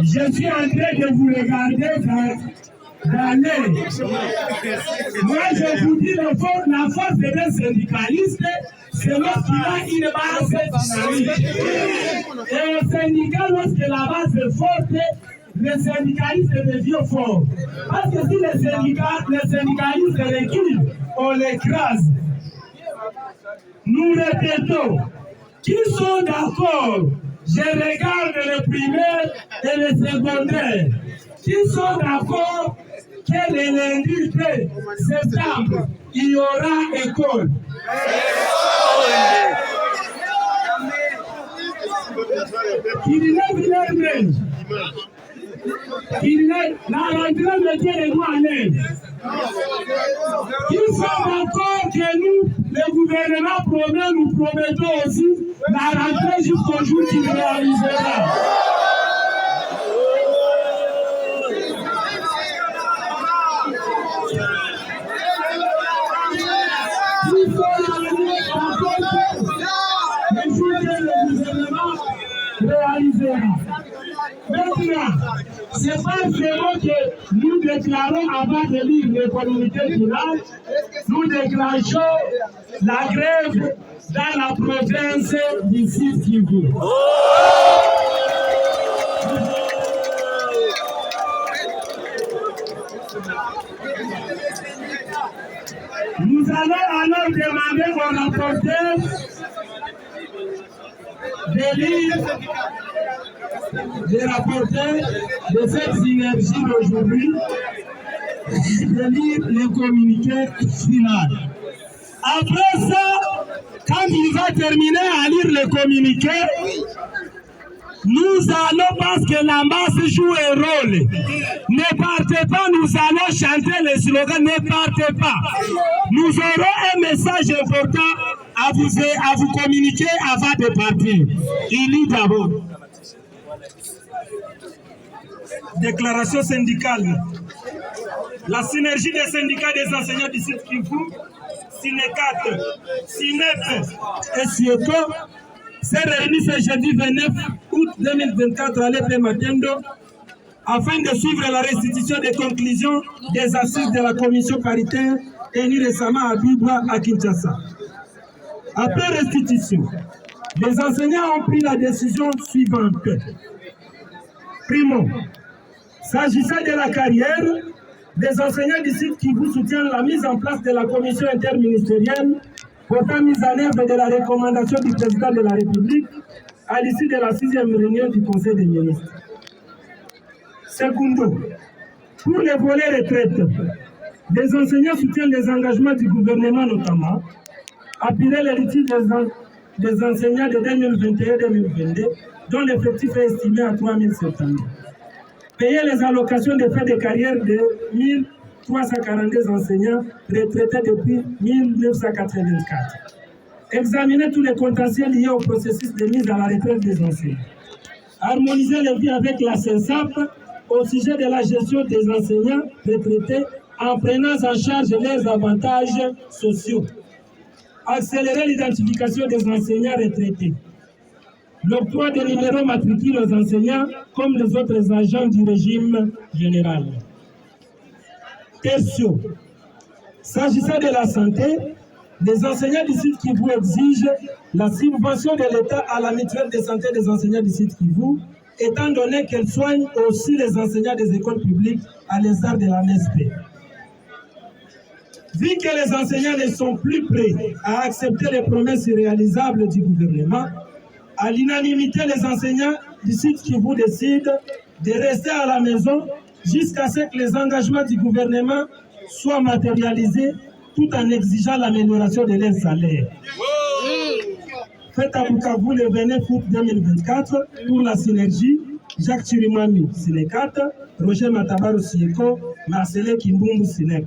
Je suis en train de vous regarder d'aller. Moi, je vous dis, la force d'un syndicaliste, c'est lorsqu'il a une base dynamique. Et un syndicat, lorsque la base est forte, le syndicaliste devient fort. Parce que si le syndicaliste recule, on l'écrase. Nous répétons, qui sont d'accord? Je regarde le primaire et le secondaire. Qui sont d'accord que le lundi 2 septembre, il y aura école? La rentrée me tient les doigts à l'aise. Qui sont d'accord que nous, le gouvernement promet, nous promettons aussi la rentrée jusqu'au jour qu'il réalisera. Maintenant, c'est pas seulement que nous déclarons avant de lire les communiqués finales, nous déclenchons la grève dans la province du Sud Kivu. Nous allons alors demander au rapporteur de lire les rapporteurs de cette synergie d'aujourd'hui, de lire les communiqués finaux. Après ça, quand il va terminer à lire les communiqués, nous allons, parce que la masse joue un rôle. Ne partez pas, nous allons chanter le slogan, ne partez pas. Nous aurons un message important à vous communiquer avant de partir. Il lit d'abord. Déclaration syndicale. La synergie des syndicats des enseignants du Sud Kivu, SYNECAT, SYNEP et SIECO s'est réunie ce jeudi 29 août 2024 à l'EP Matendo afin de suivre la restitution des conclusions des assises de la commission paritaire tenue récemment à Bibwa à Kinshasa. Après restitution, les enseignants ont pris la décision suivante. Primo, s'agissant de la carrière, les enseignants du Sud Kivu soutiennent la mise en place de la commission interministérielle portant mise en œuvre de la recommandation du président de la République à l'issue de la 6e réunion du Conseil des ministres. Secondo, pour les volets retraite, les enseignants soutiennent les engagements du gouvernement, notamment appuyer l'héritage des enseignants de 2021-2022, dont l'effectif est estimé à 3700. Payer les allocations de frais de carrière de 1342 enseignants retraités depuis 1984. Examiner tous les contentieux liés au processus de mise à la retraite des enseignants. Harmoniser les vies avec la CENSAP au sujet de la gestion des enseignants retraités en prenant en charge leurs avantages sociaux. Accélérer l'identification des enseignants retraités. L'octroi des numéros matricules aux enseignants comme les autres agents du régime général. Tertio. S'agissant de la santé, les enseignants du Sud Kivu exigent la subvention de l'État à la mutuelle de santé des enseignants du Sud Kivu, étant donné qu'elle soigne aussi les enseignants des écoles publiques à l'instar de la NESP. Vu que les enseignants ne sont plus prêts à accepter les promesses irréalisables du gouvernement, à l'unanimité, les enseignants du Sud Kivu décident de rester à la maison jusqu'à ce que les engagements du gouvernement soient matérialisés tout en exigeant l'amélioration de leurs salaires. Fait à Bukavu le 29 août 2024 pour la synergie, Jacques Chirimwami, SYNECAT, Roger Matabaro, SIECO, Marcelin Kimbumbu, SYNEP.